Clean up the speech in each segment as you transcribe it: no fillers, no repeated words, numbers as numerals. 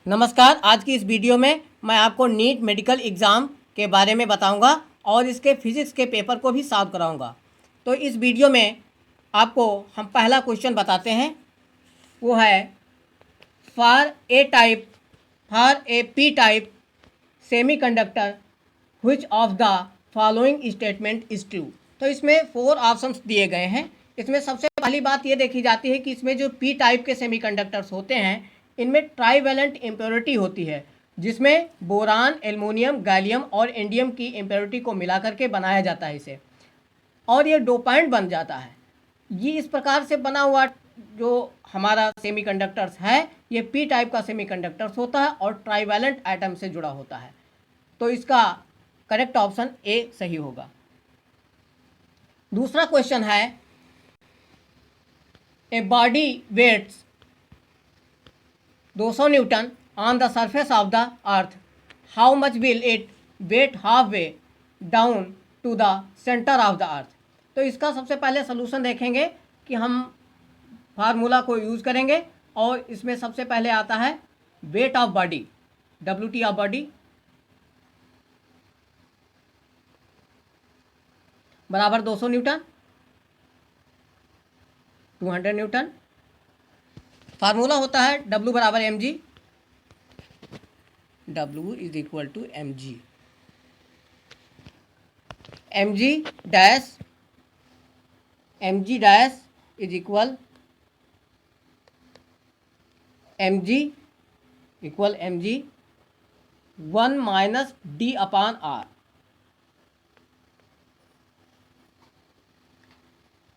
नमस्कार। आज की इस वीडियो में मैं आपको नीट मेडिकल एग्ज़ाम के बारे में बताऊंगा और इसके फिज़िक्स के पेपर को भी सॉल्व कराऊंगा। तो इस वीडियो में आपको हम पहला क्वेश्चन बताते हैं, वो है for A P type semiconductor which of the following statement is true. तो इसमें 4 ऑप्शंस दिए गए हैं। इसमें सबसे पहली बात ये देखी जाती है कि इसमें जो पी टाइप के सेमीकंडक्टर्स होते हैं इनमें ट्राईवैलेंट इम्प्योरिटी होती है, जिसमें बोरान, एल्युमिनियम, गैलियम और इंडियम की इम्प्योरिटी को मिला करके बनाया जाता है इसे, और ये डोपाइंट बन जाता है। ये इस प्रकार से बना हुआ जो हमारा सेमीकंडक्टर्स है ये पी टाइप का सेमीकंडक्टर्स होता है और ट्राईवैलेंट एटम से जुड़ा होता है। तो इसका करेक्ट ऑप्शन ए सही होगा। दूसरा क्वेश्चन है, a body weights 200 newton on the surface of the earth, how much will it weight half way down to the centre of the earth. तो इसका सबसे पहले सोल्यूशन देखेंगे कि हम फार्मूला को यूज़ करेंगे और इसमें सबसे पहले आता है weight of body, WT of body बराबर 200 न्यूटन, 200 न्यूटन। फार्मूला होता है W बराबर mg, W is equal to mg, mg dash is equal mg 1 minus d upon r।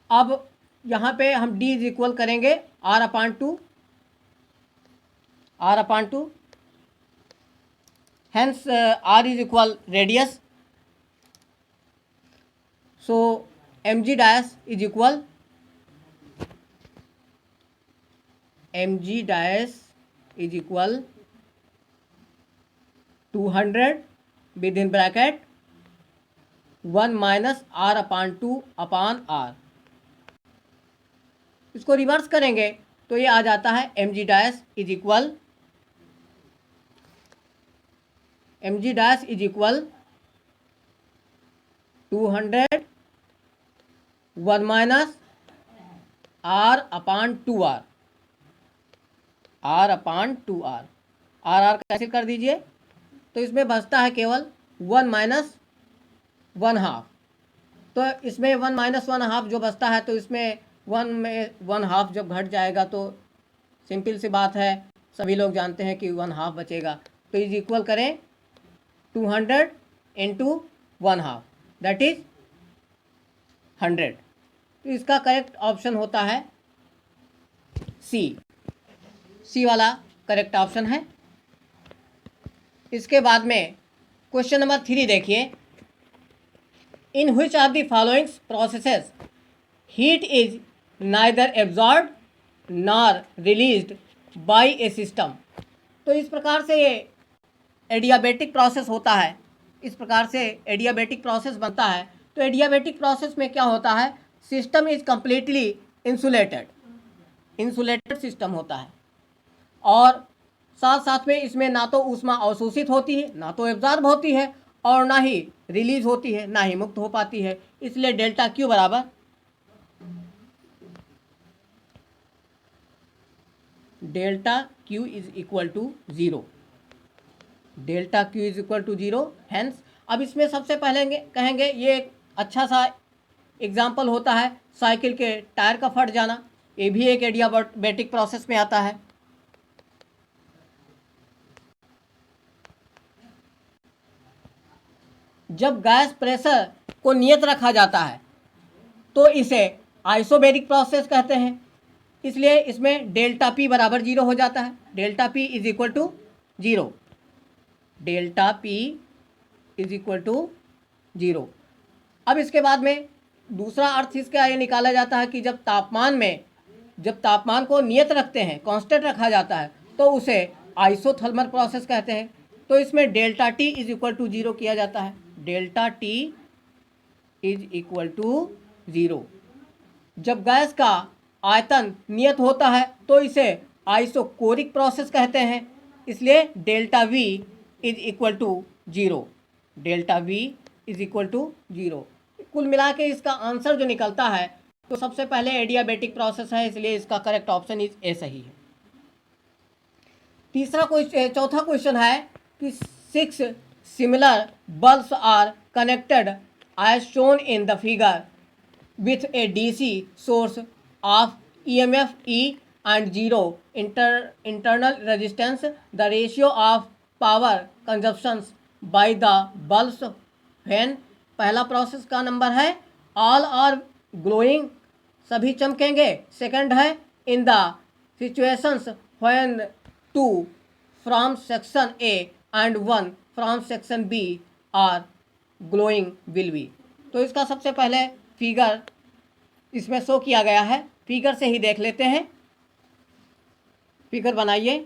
अब यहाँ पे हम d इज इक्वल करेंगे r upon two, hence r is equal radius, so mg dash is equal 200 within bracket 1 minus r upon 2 upon r। इसको reverse करेंगे तो ये आ जाता है mg dash is equal 200 1 minus r upon 2r, r cancel कर दीजिए तो इसमें बचता है केवल 1 माइनस 1/2। तो इसमें 1 माइनस 1/2 जो बचता है, तो इसमें 1 में 1/2 जब घट जाएगा तो सिंपल सी बात है, सभी लोग जानते हैं कि 1/2 बचेगा। तो इज इक्वल करें 200 इंटू 1/2 दैट इज 100। तो इसका करेक्ट ऑप्शन होता है सी वाला करेक्ट ऑप्शन है। इसके बाद में क्वेश्चन नंबर 3 देखिए, in which of the following processes heat is neither absorbed nor released by A system. तो इस प्रकार से ये एडियाबेटिक प्रोसेस होता है, इस प्रकार से एडियाबेटिक प्रोसेस बनता है। तो एडियाबेटिक प्रोसेस में क्या होता है, system is completely insulated system होता है, और साथ साथ में इसमें ना तो ऊष्मा अवशोषित होती है, ना तो एब्जॉर्ब होती है, और ना ही रिलीज होती है, ना ही मुक्त हो पाती है। इसलिए डेल्टा क्यू बराबर इज इक्वल टू 0, हैंस अब इसमें सबसे पहले कहेंगे ये एक अच्छा सा एग्जाम्पल होता है साइकिल के टायर का फट जाना, ये भी एक एडियाबेटिक प्रोसेस में आता है। जब गैस प्रेशर को नियत रखा जाता है तो इसे आइसोबैरिक प्रोसेस कहते हैं, इसलिए इसमें डेल्टा पी बराबर 0 हो जाता है। Delta P is equal to 0। अब इसके बाद में दूसरा अर्थ इसका ये निकाला जाता है कि जब तापमान को नियत रखते हैं, कांस्टेंट रखा जाता है, तो उसे आइसोथर्मल प्रोसेस कहते हैं। तो इसमें delta T is equal to 0 किया जाता है, delta T is equal to 0। जब गैस का आयतन नियत होता है तो इसे आइसोकोरिक प्रोसेस कहते हैं, इसलिए delta V is equal to zero, delta V is equal to zero. कुल मिला के इसका आंसर जो निकलता है तो सबसे पहले एडियाबेटिक प्रोसेस है, इसलिए इसका करेक्ट ऑप्शन इज ए सही है। चौथा क्वेश्चन है कि 6 similar bulbs are connected as shown in the figure with a DC source of EMF E and zero internal resistance. The ratio of power consumptions by the bulbs when पहला process का number है all are glowing, सभी चमकेंगे। Second है in the situations when 2 from section A and 1 from section B are glowing will be। तो इसका सबसे पहले figure इसमें शो किया गया है, फिगर से ही देख लेते हैं। फिगर बनाइए।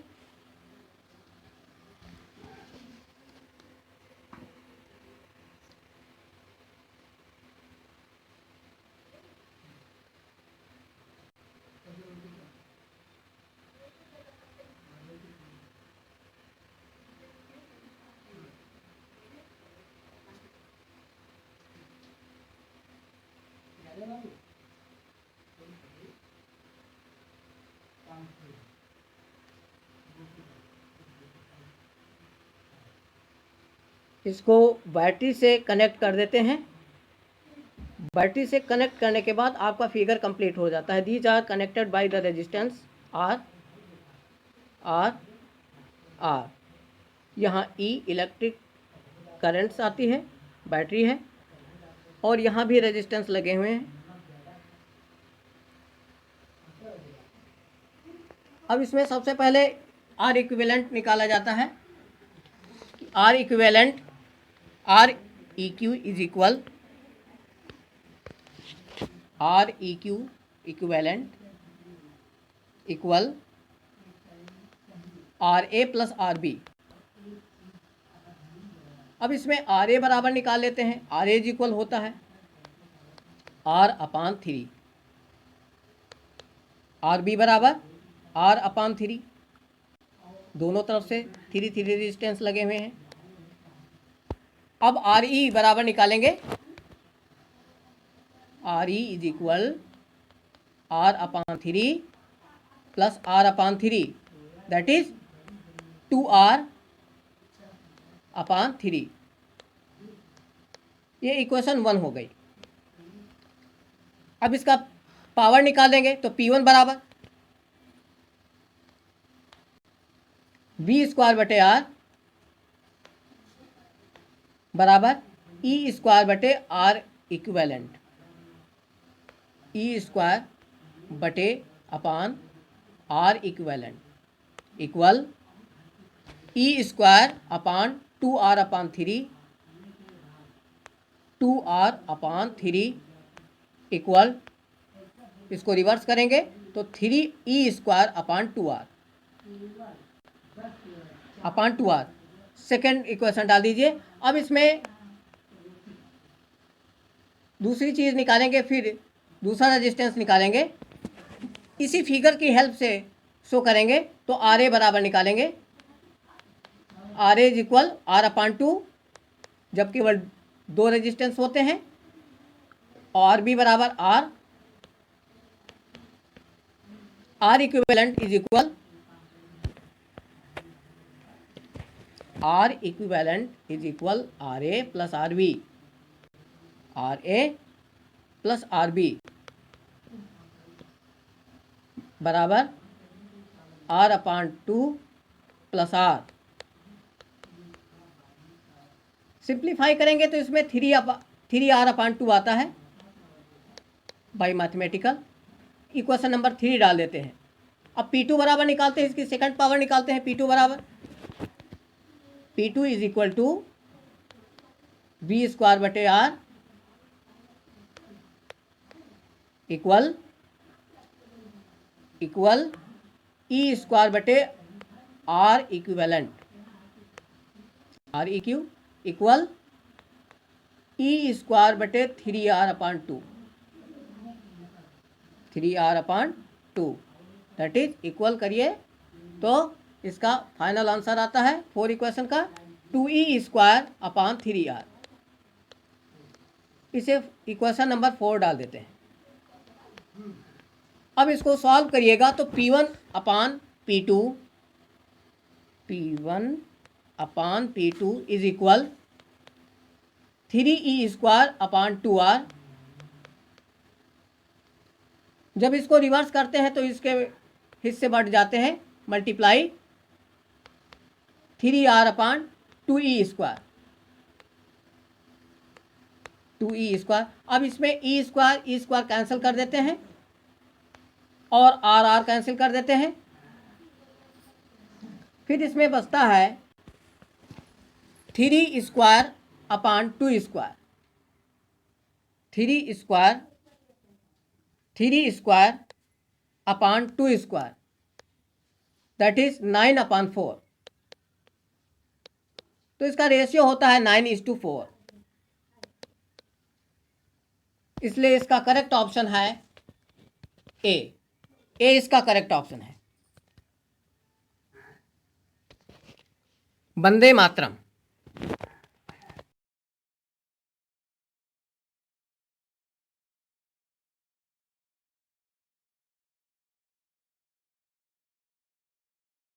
इसको बैटरी से कनेक्ट कर देते हैं। बैटरी से कनेक्ट करने के बाद आपका फिगर कंप्लीट हो जाता है। These are connected by the resistance R R R. यहाँ ई इलेक्ट्रिक करंट्स आती है, बैटरी है, और यहाँ भी रेजिस्टेंस लगे हुए हैं। अब इसमें सबसे पहले आर इक्विवेलेंट निकाला जाता है। R equivalent R E Q is equal R E Q equivalent equal R A plus R B. अब इसमें आर ए बराबर निकाल लेते हैं। आर ए इज इक्वल होता है आर अपान 3, आर बी बराबर आर अपान 3, दोनों तरफ से 3 रेजिस्टेंस लगे हुए हैं। अब आर ई बराबर निकालेंगे। R E is equal R upon 3 plus R upon 3, that is 2R upon 3। ये इक्वेशन 1 हो गई। अब इसका पावर निकालेंगे तो P1 बराबर V² बटे R बराबर E² बटे R इक्विवेलेंट, E² बटे अपान R इक्विवेलेंट इक्वल E² अपान 2R upon 3, 2R upon 3 equal, इसको रिवर्स करेंगे तो 3E² अपान 2R अपान 2R। सेकेंड इक्वेशन डाल दीजिए। अब इसमें दूसरी चीज़ निकालेंगे, फिर दूसरा रेजिस्टेंस निकालेंगे। इसी फिगर की हेल्प से शो करेंगे तो आर ए बराबर निकालेंगे। R A is equal R upon 2, जब केवल 2 रेजिस्टेंस होते हैं। आर बी बराबर R equivalent is equal R equivalent is equal R A plus R B, R A plus R B बराबर R upon 2 plus R. Simplify करेंगे तो इसमें 3R अपान 2 आता है बाई मैथमेटिकल। इक्वेशन नंबर 3 डाल देते हैं। अब P2 बराबर निकालते हैं, इसकी सेकंड पावर निकालते हैं। P2 बराबर P2 is equal to V² बटे R इक्वल E² बटे R equivalent, R E Q equal E² बटे 3R upon 2, 3R upon 2, that is equal करिए तो इसका फाइनल आंसर आता है 4 इक्वेशन का 2e² / 3r। इसे इक्वेशन नंबर 4 डाल देते हैं। अब इसको सॉल्व करिएगा तो P1/P2 इज इक्वल 3e²/2r। जब इसको रिवर्स करते हैं तो इसके हिस्से बढ़ जाते हैं, मल्टीप्लाई 3r/2e²। अब इसमें e² कैंसिल कर देते हैं और r कैंसिल कर देते हैं। फिर इसमें बचता है 3e²/2²। 3e²/2², that is 9/4। तो इसका रेशियो होता है 9:4। इसलिए इसका करेक्ट ऑप्शन है ए इसका करेक्ट ऑप्शन है। वंदे मातरम।